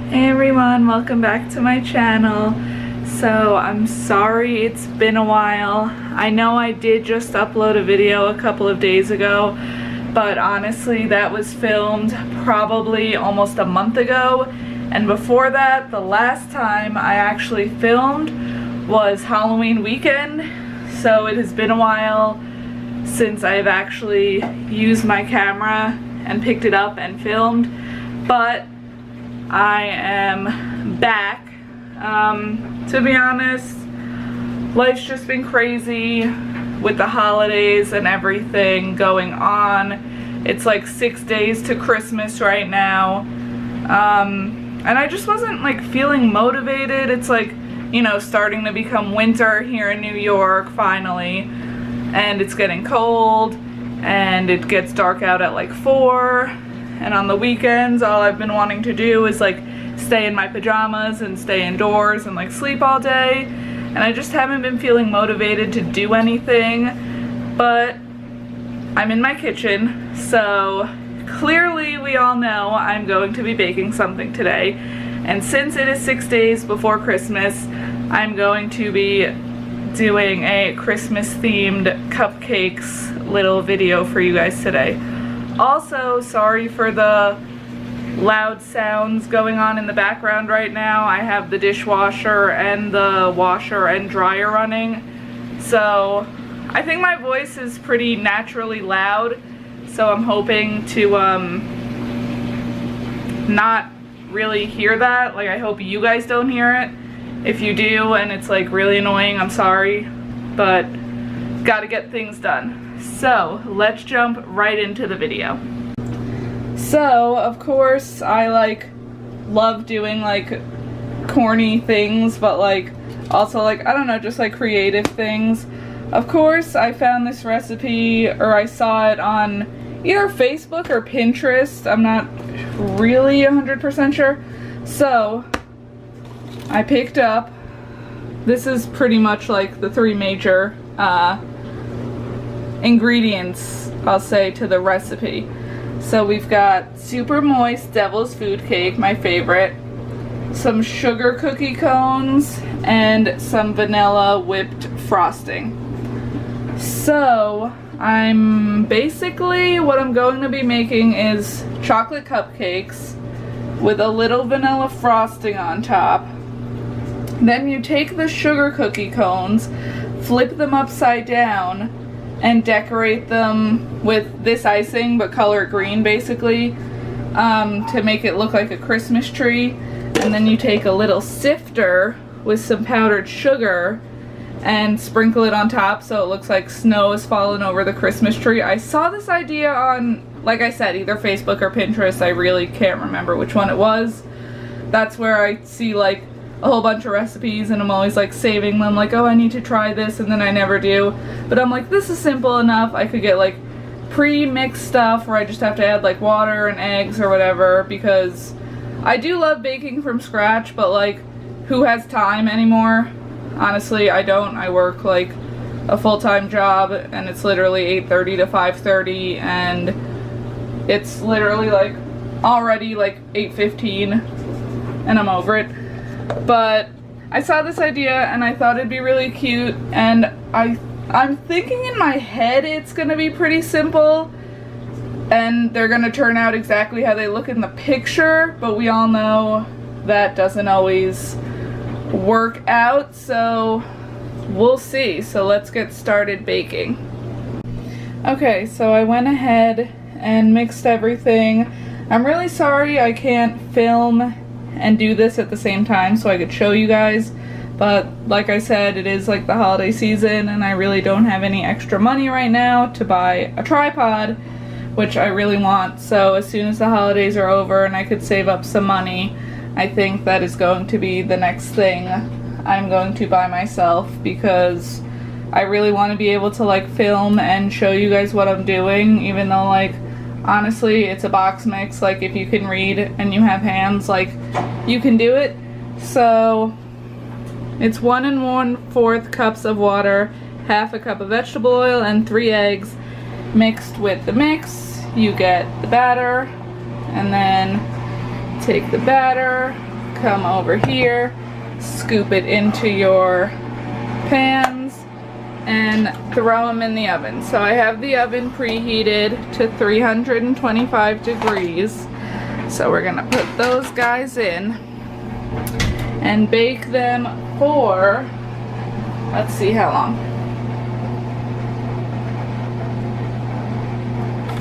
Hey everyone, welcome back to my channel. So I'm sorry it's been a while. I know I did just upload a video a couple of days ago, but honestly that was filmed probably almost a month ago, and before that the last time I actually filmed was Halloween weekend. So it has been a while since I've actually used my camera and picked it up and filmed, but I am back. To be honest, life's just been crazy with the holidays and everything going on. It's like 6 days to Christmas right now. And I just wasn't like feeling motivated. It's like, you know, starting to become winter here in New York finally. And it's getting cold and it gets dark out at like 4. And on the weekends, all I've been wanting to do is like stay in my pajamas and stay indoors and like sleep all day. And I just haven't been feeling motivated to do anything. But I'm in my kitchen, so clearly we all know I'm going to be baking something today. And since it is 6 days before Christmas, I'm going to be doing a Christmas themed cupcakes little video for you guys today. Also, sorry for the loud sounds going on in the background right now. I have the dishwasher and the washer and dryer running, so I think my voice is pretty naturally loud, so I'm hoping to not really hear that. Like, I hope you guys don't hear it. If you do and it's like really annoying, I'm sorry, but gotta get things done. So let's jump right into the video. So of course I like love doing like corny things, but like also like, I don't know, just like creative things. Of course I found this recipe, or I saw it on either Facebook or Pinterest. I'm not really 100% sure. So I picked up, this is pretty much like the 3 major ingredients, I'll say, to the recipe. So we've got super moist devil's food cake, my favorite, some sugar cookie cones, and some vanilla whipped frosting. So I'm basically, what I'm going to be making is chocolate cupcakes with a little vanilla frosting on top. Then you take the sugar cookie cones, flip them upside down, and decorate them with this icing, but color it green basically, to make it look like a Christmas tree. And then you take a little sifter with some powdered sugar and sprinkle it on top so it looks like snow is falling over the Christmas tree. I saw this idea on, like I said, either Facebook or Pinterest. I really can't remember which one it was. That's where I see like a whole bunch of recipes, and I'm always like saving them, like, oh, I need to try this, and then I never do. But I'm like, this is simple enough. I could get like pre-mixed stuff where I just have to add like water and eggs or whatever, because I do love baking from scratch, but like, who has time anymore? Honestly, I don't. I work like a full-time job, and it's literally 8:30 to 5:30, and it's literally like already like 8:15, and I'm over it. But I saw this idea and I thought it'd be really cute, and I'm thinking in my head it's gonna be pretty simple and they're gonna turn out exactly how they look in the picture, but we all know that doesn't always work out, so we'll see. So let's get started baking. Okay, so I went ahead and mixed everything. I'm really sorry I can't film and do this at the same time so I could show you guys, but like I said, it is like the holiday season and I really don't have any extra money right now to buy a tripod, which I really want. So as soon as the holidays are over and I could save up some money, I think that is going to be the next thing I'm going to buy myself, because I really want to be able to like film and show you guys what I'm doing, even though like honestly it's a box mix. Like, if you can read and you have hands, like, you can do it. So it's 1 1/4 cups of water, half a cup of vegetable oil, and 3 eggs. Mixed with the mix, you get the batter, and then take the batter, come over here, scoop it into your pans, and throw them in the oven. So I have the oven preheated to 325 degrees. So we're gonna put those guys in and bake them for, let's see how long.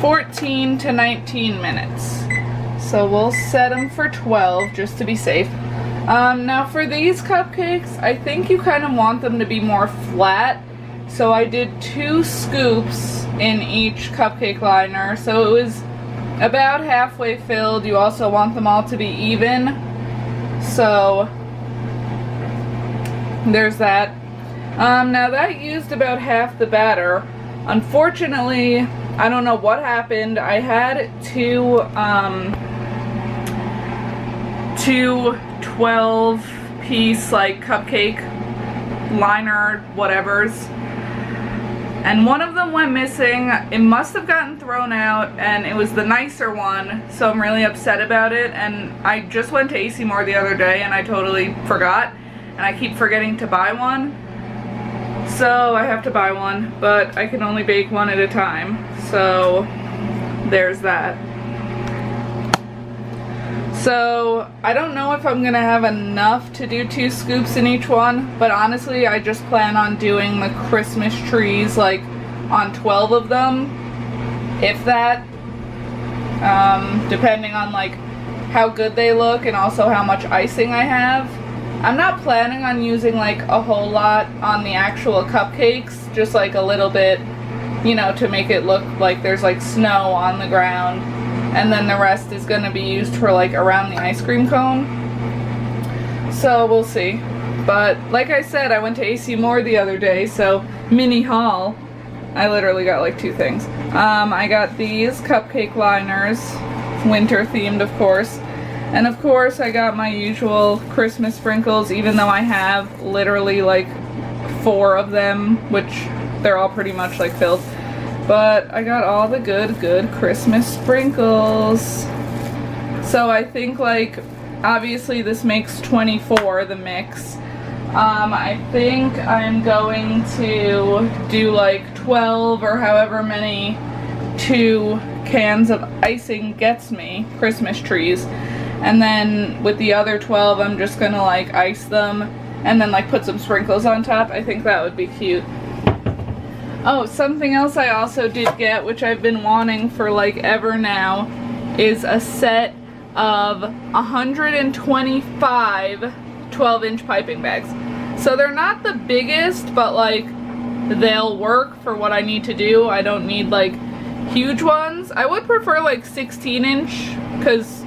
14 to 19 minutes. So we'll set them for 12 just to be safe. Now for these cupcakes, I think you kind of want them to be more flat. So I did 2 scoops in each cupcake liner. So it was about halfway filled. You also want them all to be even. So there's that. Now that used about half the batter. Unfortunately, I don't know what happened. I had two 12-piece like cupcake liner whatevers, and one of them went missing. It must have gotten thrown out, and it was the nicer one, so I'm really upset about it. And I just went to AC Moore the other day and I totally forgot, and I keep forgetting to buy one, so I have to buy one, but I can only bake one at a time. So there's that. So I don't know if I'm gonna have enough to do 2 scoops in each one, but honestly I just plan on doing the Christmas trees like on 12 of them, if that, depending on like how good they look and also how much icing I have. I'm not planning on using like a whole lot on the actual cupcakes, just like a little bit, you know, to make it look like there's like snow on the ground, and then the rest is going to be used for like around the ice cream cone. So we'll see. But like I said, I went to AC Moore the other day, so mini haul. I literally got like 2 things. I got these cupcake liners, winter themed of course. And of course I got my usual Christmas sprinkles, even though I have literally like 4 of them, which they're all pretty much like filled. But I got all the good Christmas sprinkles. So I think like, obviously this makes 24, the mix. I think I'm going to do like 12 or however many 2 cans of icing gets me, Christmas trees. And then with the other 12, I'm just gonna like ice them and then like put some sprinkles on top. I think that would be cute. Oh, something else I also did get, which I've been wanting for like ever now, is a set of 125 12-inch piping bags. So they're not the biggest, but like they'll work for what I need to do. I don't need like huge ones. I would prefer like 16-inch because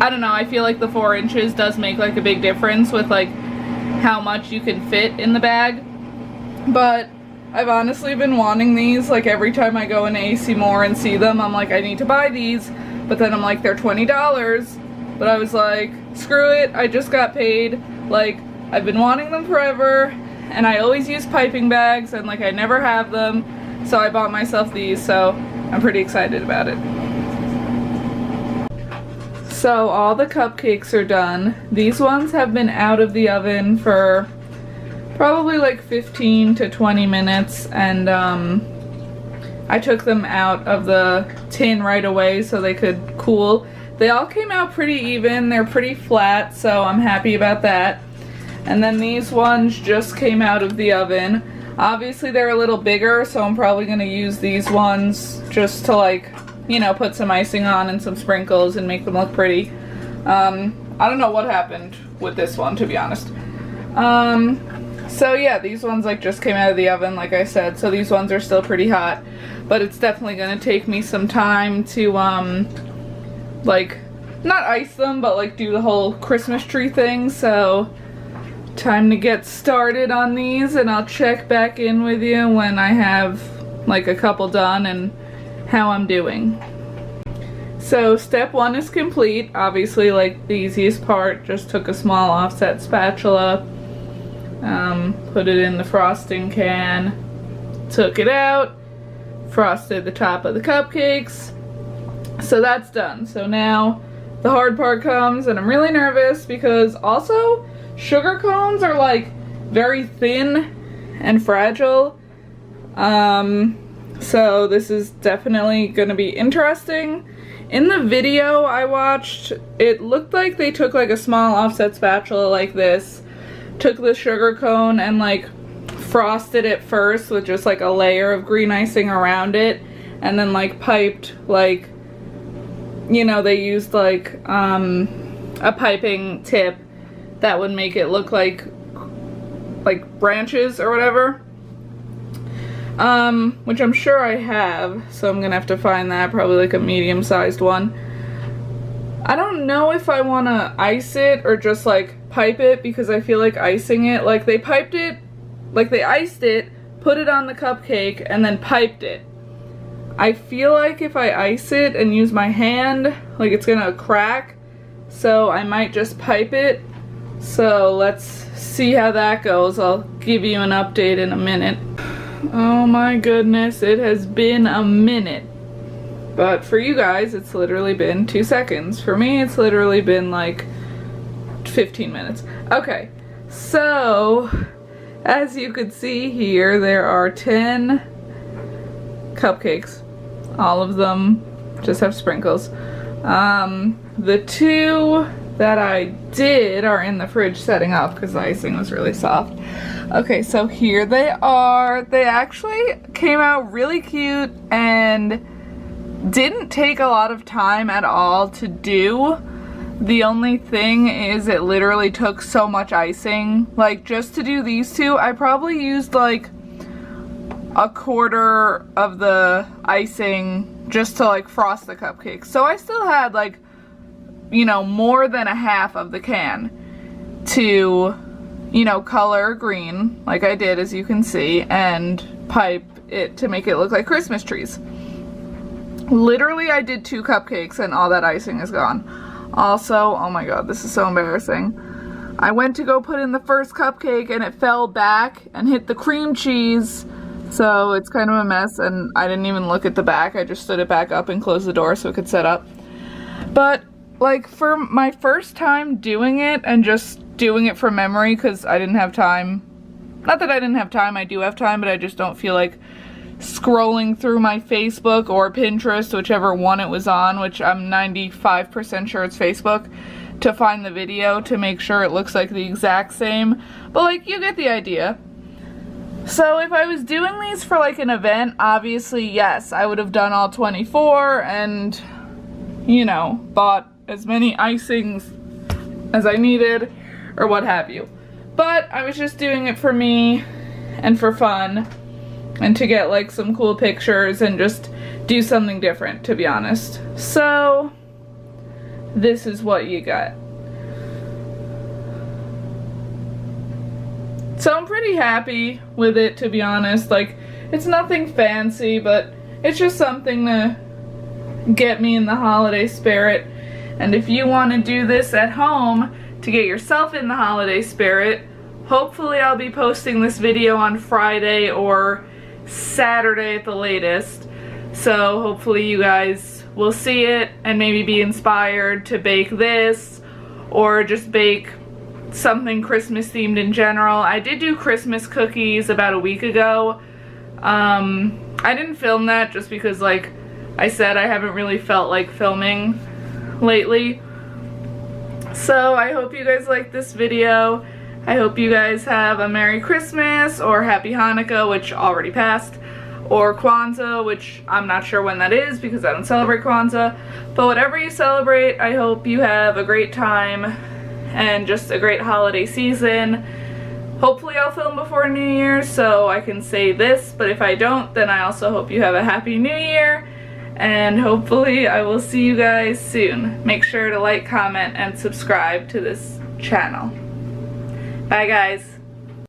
I don't know, I feel like the 4 inches does make like a big difference with like how much you can fit in the bag. But I've honestly been wanting these. Like every time I go into AC Moore and see them, I'm like, I need to buy these. But then I'm like, they're $20. But I was like, screw it, I just got paid. Like, I've been wanting them forever, and I always use piping bags, and like I never have them. So I bought myself these, so I'm pretty excited about it. So all the cupcakes are done. These ones have been out of the oven for probably like 15 to 20 minutes, and I took them out of the tin right away so they could cool. They all came out pretty even. They're pretty flat, so I'm happy about that. And then these ones just came out of the oven. Obviously they're a little bigger, so I'm probably gonna use these ones just to like, you know, put some icing on and some sprinkles and make them look pretty. I don't know what happened with this one, to be honest. So yeah, these ones like just came out of the oven, like I said, so these ones are still pretty hot. But it's definitely gonna take me some time to like, not ice them, but like do the whole Christmas tree thing, so time to get started on these, and I'll check back in with you when I have like a couple done and how I'm doing. So step 1 is complete. Obviously like the easiest part, just took a small offset spatula, put it in the frosting can, took it out, frosted the top of the cupcakes. So that's done. So now the hard part comes, and I'm really nervous because also sugar cones are like very thin and fragile. So this is definitely gonna be interesting. In the video I watched, it looked like they took like a small offset spatula like this, took the sugar cone and like frosted it first with just like a layer of green icing around it, and then like piped, like, you know, they used like a piping tip that would make it look like branches or whatever. Which I'm sure I have, so I'm gonna have to find that, probably like a medium-sized one. I don't know if I want to ice it or just like pipe it, because I feel like icing it, like they piped it, like they iced it, put it on the cupcake, and then piped it. I feel like if I ice it and use my hand, like it's gonna crack, so I might just pipe it. So let's see how that goes. I'll give you an update in a minute. Oh my goodness, it has been a minute. But for you guys, it's literally been 2 seconds. For me, it's literally been like 15 minutes. Okay, so as you can see here, there are 10 cupcakes. All of them just have sprinkles. The 2 that I did are in the fridge setting up because the icing was really soft. Okay, so here they are. They actually came out really cute and didn't take a lot of time at all to do. The only thing is it literally took so much icing. Like, just to do these 2, I probably used like a quarter of the icing just to like frost the cupcakes. So I still had like, you know, more than a half of the can to, you know, color green like I did, as you can see, and pipe it to make it look like Christmas trees. Literally, I did 2 cupcakes and all that icing is gone. Also, oh my god, this is so embarrassing. I went to go put in the first cupcake and it fell back and hit the cream cheese, so it's kind of a mess, and I didn't even look at the back. I just stood it back up and closed the door so it could set up. But like, for my first time doing it and just doing it from memory, because I didn't have time. Not that I didn't have time, I do have time, but I just don't feel like scrolling through my Facebook or Pinterest, whichever one it was on, which I'm 95% sure it's Facebook, to find the video to make sure it looks like the exact same. But like, you get the idea. So if I was doing these for like an event, obviously yes, I would have done all 24 and, you know, bought as many icings as I needed or what have you. But I was just doing it for me and for fun and to get like some cool pictures and just do something different, to be honest. So this is what you got. So I'm pretty happy with it, to be honest. Like, it's nothing fancy, but it's just something to get me in the holiday spirit. And if you want to do this at home to get yourself in the holiday spirit, hopefully I'll be posting this video on Friday or Saturday at the latest. So hopefully you guys will see it and maybe be inspired to bake this or just bake something Christmas themed in general. I did do Christmas cookies about a week ago. I didn't film that just because, like I said, I haven't really felt like filming lately. So I hope you guys like this video. I hope you guys have a Merry Christmas or Happy Hanukkah, which already passed, or Kwanzaa, which I'm not sure when that is because I don't celebrate Kwanzaa. But whatever you celebrate, I hope you have a great time and just a great holiday season. Hopefully I'll film before New Year's so I can say this, but if I don't, then I also hope you have a Happy New Year, and hopefully I will see you guys soon. Make sure to like, comment, and subscribe to this channel. Bye guys.